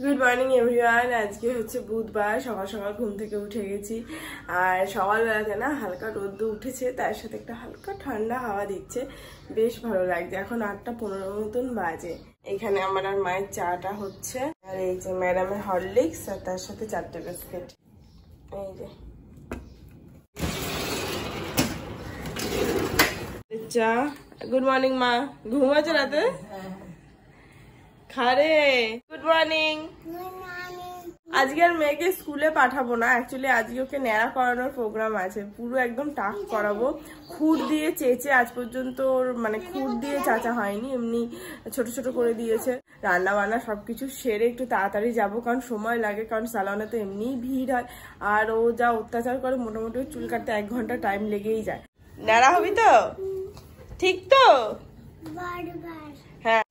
Good morning everyone. আজকে হচ্ছে বুধবার, সকাল সকাল ঘুম থেকে উঠে গেছি। আর সকালবেলাতে না হালকা রোদ্দু উঠেছে, তার সাথে একটা হালকা ঠান্ডা হাওয়া দিচ্ছে, বেশ ভালো লাগছে। এখন 8:15 মতন বাজে। এখানে আমার আর মায়ের চাটা হচ্ছে, আর এই যে ম্যাডামের হরলিক্স, আর তার সাথে 4টে বিস্কিট। এই যে চা। গুড মর্নিং মা, ঘুমাচ্ছে রাতে? খারে গুড মর্নিং। আজকে আর মেয়েকে স্কুলে পাঠাবো না, অ্যাকচুয়ালি আজকে ওকে ন্যাড়া করানোর প্রোগ্রাম আছে, পুরো একদম টাক করাবো। খুর দিয়ে চেঁচে আজ পর্যন্ত ওর মানে খুর দিয়ে চাচা হয়নি, এমনি ছোট ছোট করে দিয়েছে। রান্না বান্না সবকিছু সেরে একটু তাড়াতাড়ি যাবো, কারণ সময় লাগে, কারণ সালনে তো এমনিই ভিড় হয়। আর ও যা অত্যাচার করে, মোটামুটি চুল কাটতে 1 ঘন্টা টাইম লেগেই যায়। ন্যাড়া হবি তো? ঠিক তো? হ্যাঁ।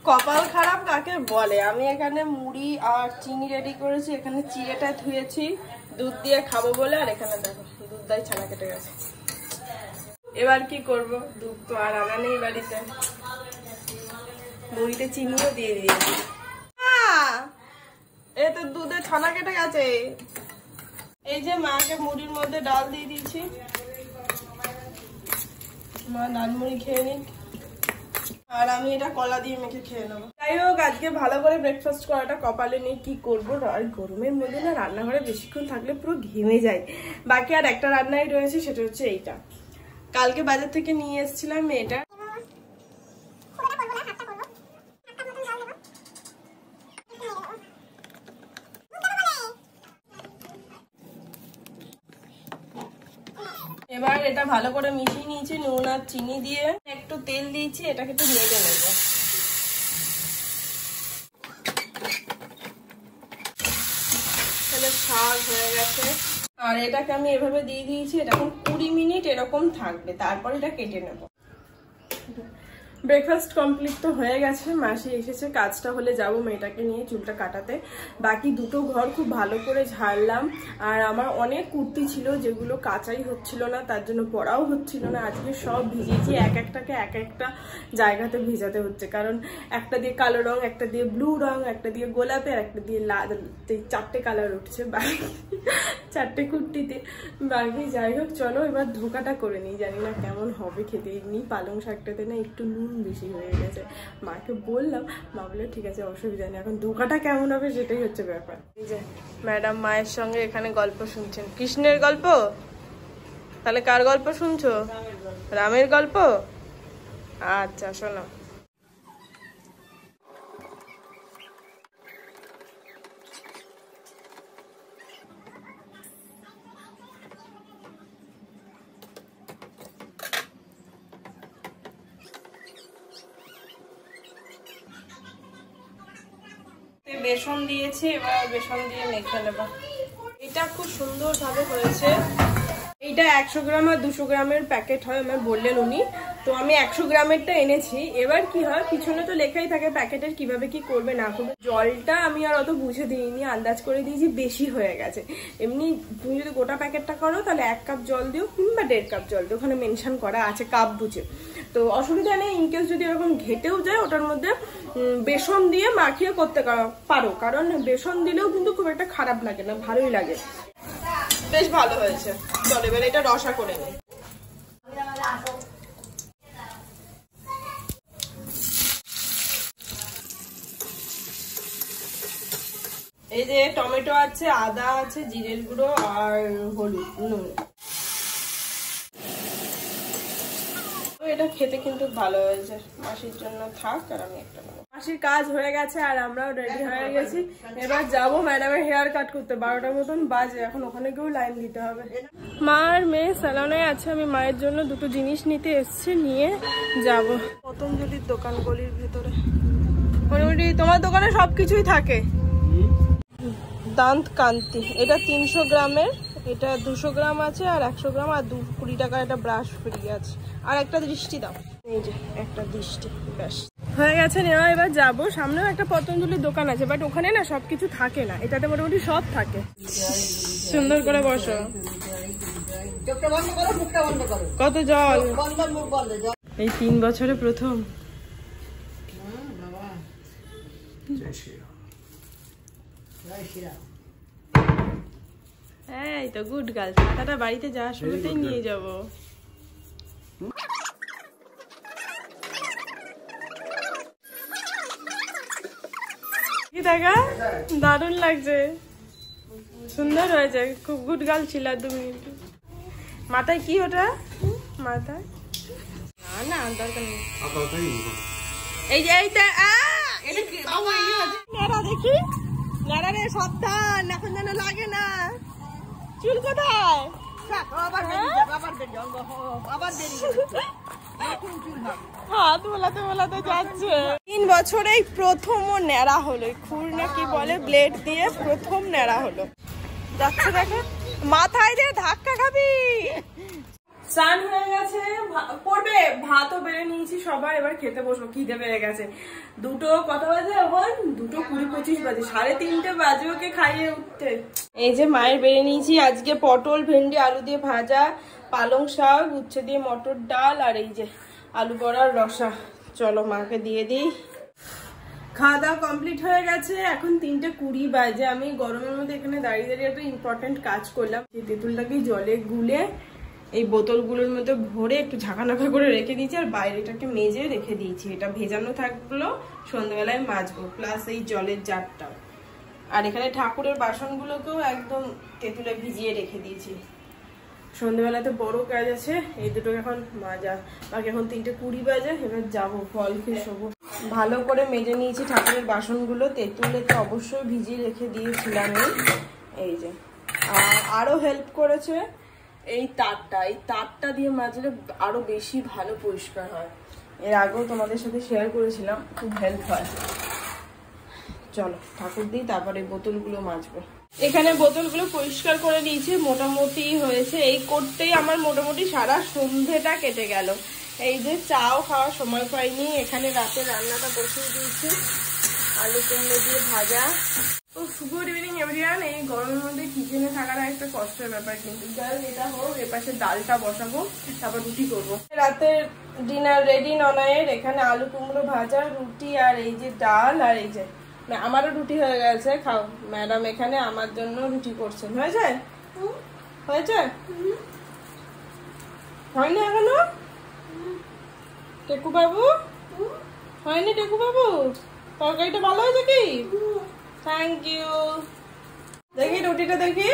কপাল খারাপ কাকে বলে। আমি এখানে মুড়ি আর চিনি রেডি করেছি, এখানে চিড়েটা ধুয়েছি দুধ দিয়ে খাবো বলে, আর এখানে দেখো দুধ দাই ছানা কেটে গেছে। এবার কি করব, দুধ তো আর আনা নেই বাড়িতে, মুড়িতে চিনিও দিয়ে দিয়েছি। এই তো দুধে ছানা কেটে গেছে। এই যে মাকে মুড়ির মধ্যে ডাল দিয়ে দিয়েছি, মা ডাল মুড়ি খেয়ে নিক, আর আমি এটা কলা দিয়ে মেখে খেয়ে নেবো। যাই হোক, আজকে ভালো করে ব্রেকফাস্ট করাটা কপালে নেই, কি করবো। আর গরমের মধ্যে না রান্নাঘরে বেশিক্ষণ থাকলে পুরো ঘেমে যায়। বাকি আর একটা রান্নাই রয়েছে, সেটা হচ্ছে এইটা, কালকে বাজার থেকে নিয়ে এসেছিলাম এটা। এবার এটা ভালো করে মিশিয়ে নিয়েছি নুন আর চিনি দিয়ে, একটু তেল দিয়েছি, এটাকে একটু নেড়ে নেবো। তাহলে শাক হয়ে গেছে, আর এটাকে আমি এভাবে দিয়ে দিয়েছি, এটা এখন 20 মিনিট এরকম থাকবে, তারপর এটা কেটে নেব। ব্রেকফাস্ট কমপ্লিট তো হয়ে গেছে, মাসি এসেছে, কাজটা হলে যাবো মেয়েটাকে নিয়ে চুলটা কাটাতে। বাকি দুটো ঘর খুব ভালো করে ঝাড়লাম, আর আমার অনেক কুর্তি ছিল যেগুলো কাচাই হচ্ছিল না, তার জন্য পরাও হচ্ছিল না। আজকে সব ভিজিয়েছি, এক একটাকে এক একটা জায়গাতে ভিজাতে হচ্ছে, কারণ একটা দিয়ে কালো রং, একটা দিয়ে ব্লু রং, একটা দিয়ে গোলাপি, আর একটা দিয়ে লাল, 4টে কালার উঠছে বাকি 4টে কুর্তিতে। বাকি যাই হোক, চলো এবার ধোকাটা করে নিই, জানি না কেমন হবে খেতে। এমনি পালং শাকটাতে না একটু নুন বেশি হয়ে গেছে, মাকে বললাম, মা বলে ঠিক আছে অসুবিধা নেই, এখন ধোকাটা কেমন হবে সেটাই হচ্ছে ব্যাপার। এই যে ম্যাডাম মায়ের সঙ্গে এখানে গল্প শুনছেন, কৃষ্ণের গল্প। তাহলে কার গল্প শুনছো? রামের গল্প। আচ্ছা শোনো। বেসন দিয়েছি, এবার বেসন দিয়ে মেখে নেব। এটা খুব সুন্দর ভাবে হয়েছে। এইটা 100 গ্রাম আর 200 গ্রামের প্যাকেট হয়, আমার বললেন উনি, তো আমি 100 গ্রামেরটা এনেছি। এবার কি হয়, পিছনে তো লেখাই থাকে প্যাকেটের কিভাবে কি করবে না করবে। জলটা আমি আর অত বুঝে দিইনি, আন্দাজ করে দিয়েছি বেশি হয়ে গেছে। এমনি তুমি যদি গোটা প্যাকেটটা করো তাহলে 1 কাপ জল দিও কিংবা 1.5 কাপ জল দিও, ওখানে মেনশন করা আছে কাপ বুঝে। তো অসুবিধা নেই। ইনকেস যদি এরকম ঘেটেও যায় ওটার মধ্যে বেসন দিয়ে মাখিয়ে করতে পারো, কারণ বেসন দিলেও কিন্তু খুব একটা খারাপ লাগে না, ভালোই লাগে। বেশ ভালো হয়েছে। চলো এবার এটা রসা করে নিই। এই যে টমেটো আছে, আদা আছে, জিরের গুঁড়ো আর হলুদ, নুন। এটা খেতে কিন্তু ভালো হয়েছে। মাসির জন্য থাক, আর আমি একটা নেবো। মাসির কাজ হয়ে গেছে আর আমরাও রেডি হয়ে গেছি। এবার যাবো ম্যাডামের হেয়ার কাট করতে। 12টার মতন বাজে, এখন ওখানে গিয়েও লাইন দিতে হবে। মা আর মেয়ে স্যালনে আছে, আমি মায়ের জন্য দুটো জিনিস নিতে এসছি, নিয়ে যাব পতঞ্জলির দোকান গলির ভেতরে। মোটামুটি তোমার দোকানে সবকিছুই থাকে। দান্ত কান্তি, এটা 300 গ্রামের, এটা 200 গ্রাম আছে, আর 100 গ্রাম, আর 20 টাকা একটা ব্রাশ ফ্রি আছে, আর একটা দৃষ্টি দাও। এই যে একটা দৃষ্টি, ব্যাস হয়ে গেছে নেওয়া। এবার যাবো। সামনেও একটা পতঞ্জলির দোকান আছে, বাট ওখানে না সবকিছু থাকে না, এটাতে মোটামুটি সব থাকে। সুন্দর করে বসো। কত জল, এই 3 বছরে প্রথম। এই তো গুড গার্ল। ছাতাটা বাড়িতে যাওয়ার শুরুতেই নিয়ে যাব। দেখা দারুণ লাগছে, সুন্দর হয়েছে, খুব গুড গার্ল ছিল। 2 মিনিট। মাথায় কি ওটা? মাথায় না না দরকার নেই। এই যে এইটা নেড়া, দেখি নেড়া রে, সাবধান, এখন যেন লাগে না। চুল কোথায়? হাত বোলাতে বোলাতে যাচ্ছে। 3 বছরেই প্রথম ও নেড়া হলো, খুর না কি বলে, ব্লেড দিয়ে প্রথম নেড়া হলো। যাচ্ছে দেখো, মাথায় দিয়ে ধাক্কা খাবি। স্নান হয়ে গেছে, পড়বে, ভাতও বেড়ে নিয়েছি সবার। এবার খেতে বসবো, খিদে পেয়ে গেছে। 2টো কত বাজে? এখন 2:20-25 বাজে, 3:30 বাজে ওকে খাইয়ে উঠতে। এই যে মায়ের বেড়ে নিয়েছি আজকে পটল, ভেন্ডি, আলু দিয়ে ভাজা, পালং শাক, উচ্ছে দিয়ে মটর ডাল, আর এই যে আলু বড়ার রসা। চলো মাকে দিয়ে দিই। খাওয়া দাওয়া কমপ্লিট হয়ে গেছে, এখন 3:20 বাজে। আমি গরমের মধ্যে এখানে দাঁড়িয়ে দাঁড়িয়ে একটা ইম্পর্টেন্ট কাজ করলাম। তেঁতুলটাকে জলে গুলে এই বোতলগুলোর মধ্যে ভরে একটু ঝাঁকানাকা করে রেখে দিয়েছি, আর বাইরেটাকে মেজে রেখে দিয়েছি। এটা ভেজানো থাকলো, সন্ধ্যাবেলায় মাজবো, প্লাস এই জলের জারটাও। আর এখানে ঠাকুরের বাসনগুলোকেও একদম তেঁতুলে ভিজিয়ে রেখে দিয়েছি। সন্ধ্যাবেলাতে বড় কাজ আছে, এই দুটো এখন মাজা। বাকি এখন 3:20 বাজে, এবার যাবো, ফল খেয়ে শোবো। ভালো করে মেজে নিয়েছি ঠাকুরের বাসনগুলো, তেঁতুলে তো অবশ্যই ভিজিয়ে রেখে দিয়েছিলাম। এই যে আরো হেল্প করেছে এই তারটা দিয়ে মাজলে আরো বেশি ভালো পরিষ্কার হয়। এর আগেও তোমাদের সাথে শেয়ার করেছিলাম, খুব হেল্প হয়। চলো ঠাকুর দিই, তারপরে বোতলগুলো মাজবো। এখানে বোতলগুলো পরিষ্কার করে নিয়েছি, মোটামুটি হয়েছে। এই করতেই আমার মোটামুটি সারা সন্ধ্যেটা কেটে গেল। এই যে চাও খাওয়ার সময় পাইনি। এখানে রাতে রান্নাটা বসিয়ে দিয়েছি, আলু কুমড়ো দিয়ে ভাজা। তো গুড ইভিনিং এভরিওয়ান। এই গরমের মধ্যে কিচেনে থাকাটা একটা কষ্টের ব্যাপার, কিন্তু যাই যেটা হোক, এপাশে ডালটা বসাবো, তারপর রুটি করবো। রাতের ডিনার রেডি ননায়ের। এখানে আলু কুমড়ো ভাজা, রুটি, আর এই যে ডাল, আর এই যে আমারও রুটি হয়ে গেছে, খাও। ম্যাডাম এখানে আমার জন্য রুটি করছেন। হয়েছে? হয়েছে? হয়নি এখনো? টেকু বাবু হয়নি? টেকু বাবু তরকারিটা ভালো হয়েছে কি? Thank you. দেখি রুটিটা, দেখি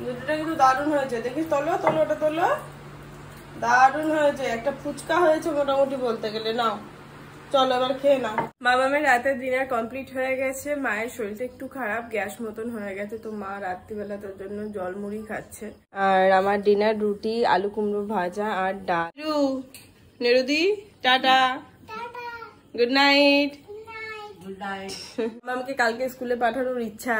রুটিটা কিন্তু দারুণ হয়েছে। দেখি তোলো তোলো, ওটা তোলো, দারুণ হয়েছে। একটা ফুচকা হয়েছে মোটামুটি বলতে গেলে। নাও চলো এবার খেয়ে নাও। বাবামের রাতের ডিনার কমপ্লিট হয়ে গেছে। মায়ের শরীরটা একটু খারাপ, গ্যাস মতন হয়ে গেছে, তো মা রাত্রিবেলা তোর জন্য জলমুড়ি খাচ্ছে। আর আমার ডিনার রুটি, আলু কুমড়ো ভাজা, আর ডাল। নেরুদি টাটা, গুড নাইট। মামাকে কালকে স্কুলে পাঠানোর ইচ্ছা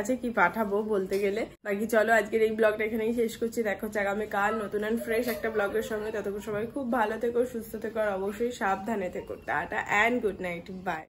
আছে কি পাঠাবো বলতে গেলে। বাকি চলো আজকের এই ব্লগটা এখানেই শেষ করছি। দেখা হচ্ছে আগামীকাল নতুন অ্যান্ড ফ্রেশ একটা ব্লগের সঙ্গে। ততক্ষণ সবাই খুব ভালো থেকো, সুস্থ থেকো, আর অবশ্যই সাবধানে থেকো। Tata and good night, by.